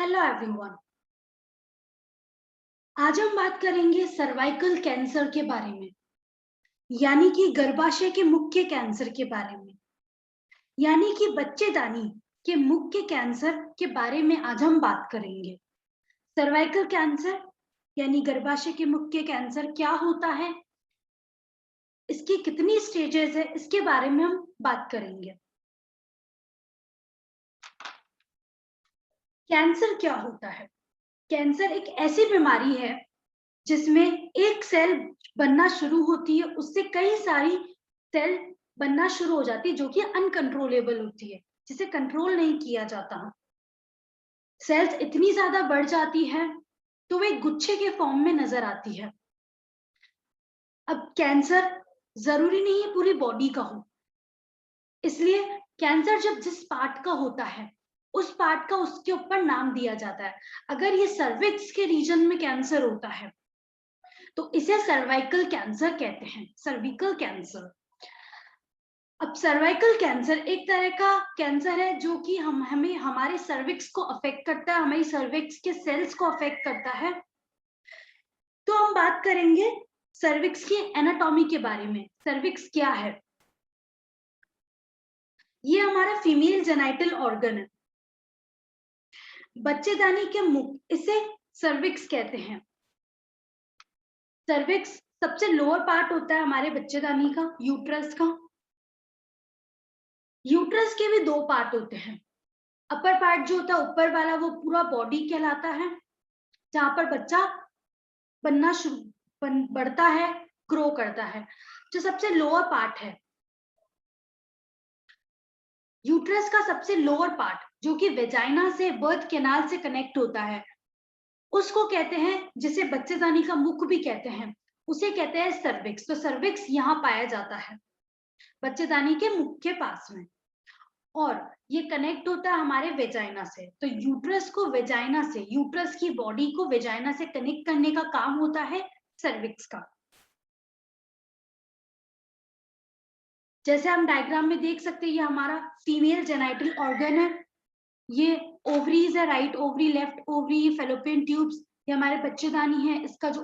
Hello everyone. आज हम बात करेंगे सर्वाइकल कैंसर के बारे में, यानी कि गर्भाशय के मुख्य कैंसर के बारे में, यानी कि बच्चेदानी के मुख्य कैंसर के बारे में आज हम बात करेंगे। सर्वाइकल कैंसर यानी गर्भाशय के मुख्य कैंसर क्या होता है, इसकी कितनी स्टेजेस है, इसके बारे में हम बात करेंगे। कैंसर क्या होता है? कैंसर एक ऐसी बीमारी है जिसमें एक सेल बनना शुरू होती है, उससे कई सारी सेल बनना शुरू हो जाती है जो कि अनकंट्रोलेबल होती है, जिसे कंट्रोल नहीं किया जाता। सेल्स इतनी ज्यादा बढ़ जाती है तो वे गुच्छे के फॉर्म में नजर आती है। अब कैंसर जरूरी नहीं है पूरी बॉडी का हो, इसलिए कैंसर जब जिस पार्ट का होता है उस पार्ट का उसके ऊपर नाम दिया जाता है। अगर ये सर्विक्स के रीजन में कैंसर होता है तो इसे सर्वाइकल कैंसर कहते हैं, सर्विकल कैंसर। अब सर्वाइकल कैंसर एक तरह का कैंसर है जो कि हमें हमारे सर्विक्स को अफेक्ट करता है, हमारी सर्विक्स के सेल्स को अफेक्ट करता है। तो हम बात करेंगे सर्विक्स की एनाटॉमी के बारे में। सर्विक्स क्या है? ये हमारा फीमेल जेनाइटल ऑर्गन है, बच्चेदानी के मुख, इसे सर्विक्स कहते हैं। सर्विक्स सबसे लोअर पार्ट होता है हमारे बच्चेदानी का, यूट्रस का। यूट्रस के भी दो पार्ट होते हैं। अपर पार्ट जो होता है ऊपर वाला, वो पूरा बॉडी कहलाता है, जहां पर बच्चा बनना शुरू बढ़ता है, ग्रो करता है। जो सबसे लोअर पार्ट है यूट्रस का, सबसे लोअर पार्ट जो कि वेजाइना से, बर्थ कैनाल से कनेक्ट होता है, उसको कहते हैं, जिसे बच्चेदानी का मुख भी कहते हैं, उसे कहते हैं सर्विक्स। तो सर्विक्स यहाँ पाया जाता है बच्चेदानी के मुख के पास में, और ये कनेक्ट होता है हमारे वेजाइना से। तो यूट्रस को वेजाइना से, यूट्रस की बॉडी को वेजाइना से कनेक्ट करने का काम होता है सर्विक्स का। जैसे हम डायग्राम में देख सकते हैं, ये हमारा फीमेल जेनाइटल ऑर्गन है, ये ओवरीज है, right ovary, left ovary, fallopian tubes, ये हमारे बच्चेदानी है। इसका जो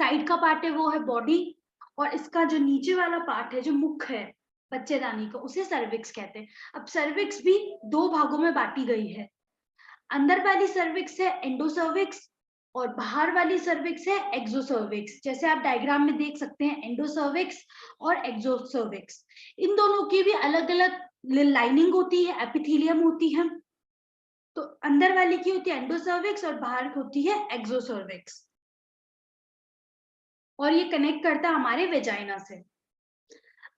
साइड का पार्ट है वो है बॉडी, और इसका जो नीचे वाला पार्ट है, जो मुख है बच्चेदानी का, उसे सर्विक्स कहते हैं। अब सर्विक्स भी दो भागों में बांटी गई है। अंदर वाली सर्विक्स है एंडोसर्विक्स, और बाहर वाली सर्विक्स है एक्सोसर्विक्स। जैसे आप डायग्राम में देख सकते हैं, एंडोसर्विक्स और एक्सोसर्विक्स, इन दोनों की भी अलग अलग लाइनिंग होती है, एपिथेलियम होती है। तो अंदर वाली की होती है एंडोसर्विक्स और बाहर होती है एक्सोसर्विक्स, और ये कनेक्ट करता है हमारे वेजाइना से।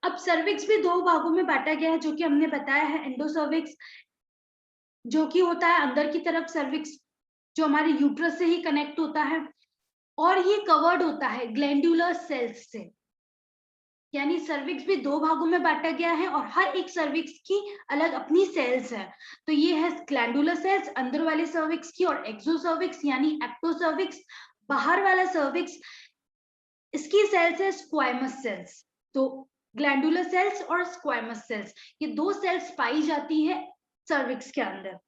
अब सर्विक्स भी दो भागों में बांटा गया है, जो कि हमने बताया है। एंडोसर्विक्स जो कि होता है अंदर की तरफ, सर्विक्स जो हमारे यूट्रस से ही कनेक्ट होता है, और ये कवर्ड होता है ग्लैंडुलर सेल्स से। यानी सर्विक्स भी दो भागों में बांटा गया है, और हर एक सर्विक्स की अलग अपनी सेल्स है। तो ये है ग्लैंडुलर सेल्स अंदर वाले सर्विक्स की, और एक्सोसर्विक्स यानी एक्टोसर्विक्स बाहर वाला सर्विक्स, इसकी सेल्स है स्क्वाइमस सेल्स। तो ग्लैंडुलर सेल्स और स्क्वाइमस सेल्स, ये दो सेल्स पाई जाती है सर्विक्स के अंदर।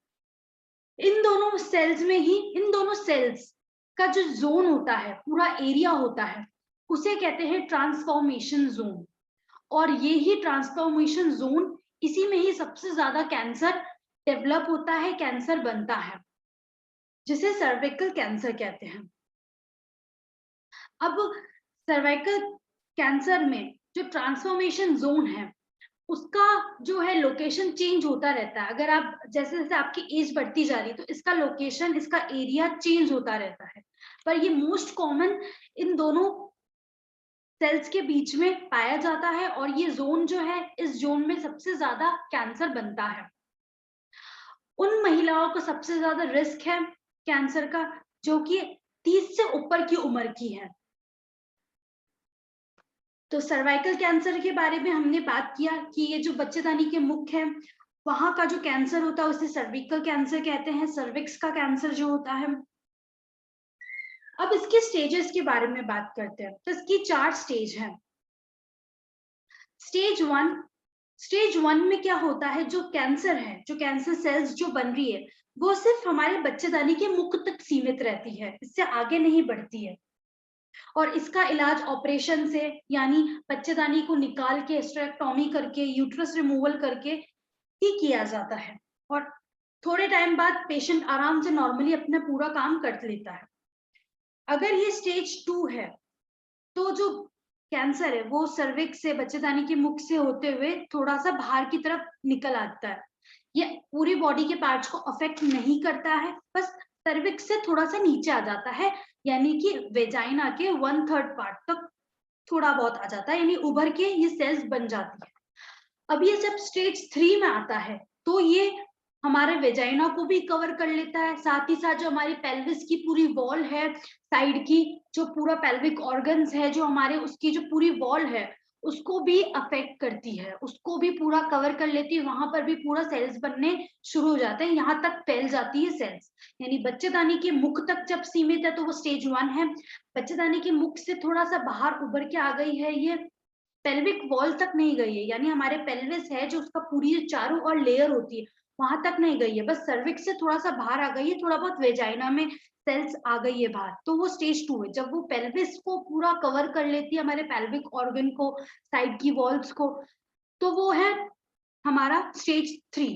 इन दोनों सेल्स में ही, इन दोनों सेल्स का जो जोन होता है, पूरा एरिया होता है, उसे कहते हैं ट्रांसफॉर्मेशन जोन। और ये ही ट्रांसफॉर्मेशन जोन, इसी में ही सबसे ज्यादा कैंसर डेवलप होता है, कैंसर बनता है, जिसे सर्विकल कैंसर कहते हैं। अब सर्वाइकल कैंसर में जो ट्रांसफॉर्मेशन जोन है, उसका जो है लोकेशन चेंज होता रहता है। अगर आप जैसे जैसे आपकी एज बढ़ती जा रही है तो इसका लोकेशन, इसका एरिया चेंज होता रहता है, पर ये मोस्ट कॉमन इन दोनों सेल्स के बीच में पाया जाता है। और ये जोन जो है, इस जोन में सबसे ज्यादा कैंसर बनता है। उन महिलाओं को सबसे ज्यादा रिस्क है कैंसर का जो कि 30 से ऊपर की उम्र की है। तो सर्वाइकल कैंसर के बारे में हमने बात किया कि ये जो बच्चेदानी के मुख है, वहां का जो कैंसर होता है उसे सर्विकल कैंसर कहते हैं, सर्विक्स का कैंसर जो होता है। अब इसके स्टेजेस के बारे में बात करते हैं। तो इसकी 4 स्टेज है। स्टेज 1 स्टेज 1 में क्या होता है, जो कैंसर है, जो कैंसर सेल्स जो बन रही है, वो सिर्फ हमारे बच्चेदानी के मुख तक सीमित रहती है, इससे आगे नहीं बढ़ती है। और इसका इलाज ऑपरेशन से, यानी बच्चेदानी को निकाल के हिस्टेरेक्टोमी करके, यूट्रस रिमूवल करके ही किया जाता है। और थोड़े टाइम बाद पेशेंट आराम से नॉर्मली अपना पूरा काम कर लेता है। अगर ये स्टेज 2 है, तो जो कैंसर है वो सर्विक्स से, बच्चेदानी के मुख से होते हुए थोड़ा सा बाहर की तरफ निकल आता है। ये पूरी बॉडी के पार्ट्स को अफेक्ट नहीं करता है, बस सर्विक्स से थोड़ा सा नीचे आ जाता है, यानी कि वेजाइना के 1/3 पार्ट तक थोड़ा बहुत आ जाता है, यानी उभर के ये सेल्स बन जाती है। अब ये जब स्टेज 3 में आता है, तो ये हमारे वेजाइना को भी कवर कर लेता है, साथ ही साथ जो हमारी पेल्विस की पूरी वॉल है, साइड की जो पूरा पेल्विक ऑर्गन्स है, जो हमारे उसकी जो पूरी वॉल है, उसको भी अफेक्ट करती है, उसको भी पूरा कवर कर लेती है, वहां पर भी पूरा सेल्स बनने शुरू हो जाते हैं, यहाँ तक फैल जाती है सेल्स। यानी बच्चेदानी के मुख तक जब सीमित है तो वो स्टेज 1 है, बच्चेदानी के मुख से थोड़ा सा बाहर उभर के आ गई है, ये पेल्विक वॉल तक नहीं गई है, यानी हमारे पेल्विस है जो उसका पूरी जो चारों और लेयर होती है, वहां तक नहीं गई है, बस सर्विक्स से थोड़ा सा बाहर आ गई है, थोड़ा बहुत वेजाइना में सेल्स आ गई है बाहर, तो वो स्टेज 2 है। जब वो पेल्विस को पूरा कवर कर लेती है, हमारे पेल्विक ऑर्गन को, साइड की वॉल्स को, तो वो है हमारा स्टेज 3।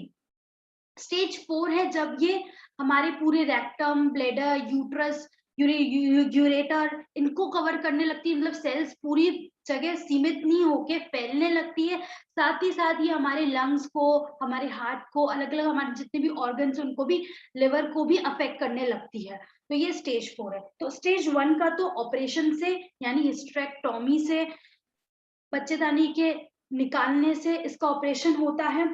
स्टेज 4 है जब ये हमारे पूरे रेक्टम, ब्लैडर, यूट्रस, यूरेटर इनको कवर करने लगती है, मतलब सेल्स पूरी जगह सीमित नहीं होके फैलने लगती है, साथ ही साथ ये हमारे लंग्स को, हमारे हार्ट को, अलग अलग हमारे जितने भी ऑर्गन्स उनको भी, लिवर को भी अफेक्ट करने लगती है। तो ये स्टेज 4 है। तो स्टेज 1 का तो ऑपरेशन से, यानी हिस्टेरेक्टोमी से, बच्चेदानी के निकालने से इसका ऑपरेशन होता है।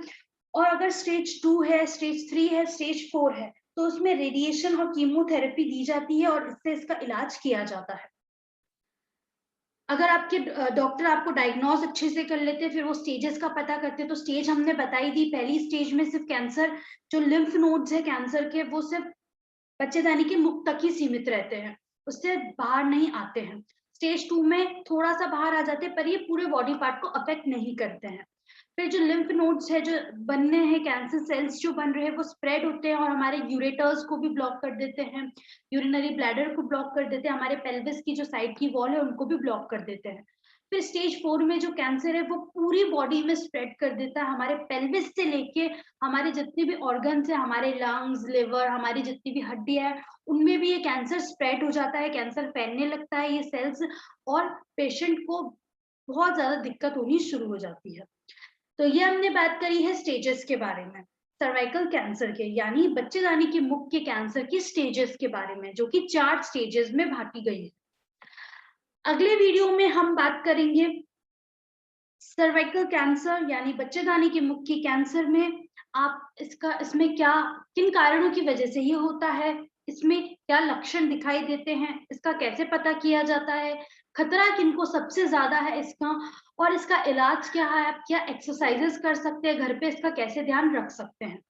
और अगर स्टेज 2 है, स्टेज 3 है, स्टेज 4 है, तो उसमें रेडिएशन और कीमोथेरेपी दी जाती है और इससे इसका इलाज किया जाता है। अगर आपके डॉक्टर आपको डायग्नोज अच्छे से कर लेते हैं, फिर वो स्टेजेस का पता करते हैं, तो स्टेज हमने बताई दी। पहली स्टेज में सिर्फ कैंसर, जो लिम्फ नोड्स है कैंसर के, वो सिर्फ बच्चेदानी के मुख तक ही सीमित रहते हैं, उससे बाहर नहीं आते हैं। स्टेज 2 में थोड़ा सा बाहर आ जाते हैं, पर ये पूरे बॉडी पार्ट को अफेक्ट नहीं करते हैं। फिर जो लिम्फ नोड्स है, जो बनने हैं, कैंसर सेल्स जो बन रहे हैं, वो स्प्रेड होते हैं और हमारे यूरेटर्स को भी ब्लॉक कर देते हैं, यूरिनरी ब्लैडर को ब्लॉक कर देते हैं, हमारे पेल्विस की जो साइड की वॉल है उनको भी ब्लॉक कर देते हैं। फिर स्टेज 4 में जो कैंसर है वो पूरी बॉडी में स्प्रेड कर देता है, हमारे पेल्विस से लेके हमारे जितने भी ऑर्गन्स है, हमारे लंग्स, लिवर, हमारी जितनी भी हड्डियां है, उनमें भी ये कैंसर स्प्रेड हो जाता है, कैंसर फैलने लगता है ये सेल्स, और पेशेंट को बहुत ज्यादा दिक्कत होनी शुरू हो जाती है। तो ये हमने बात करी है स्टेजेस के बारे में, सर्वाइकल कैंसर के, यानी बच्चेदानी के मुख के कैंसर की स्टेजेस के बारे में, जो कि 4 स्टेजेस में बांटी गई है। अगले वीडियो में हम बात करेंगे सर्वाइकल कैंसर, यानी बच्चेदानी के मुख की कैंसर में आप इसमें क्या, किन कारणों की वजह से ये होता है, इसमें क्या लक्षण दिखाई देते हैं, इसका कैसे पता किया जाता है, खतरा किनको सबसे ज्यादा है इसका, और इसका इलाज क्या है, आप क्या एक्सरसाइजेस कर सकते हैं घर पे, इसका कैसे ध्यान रख सकते हैं।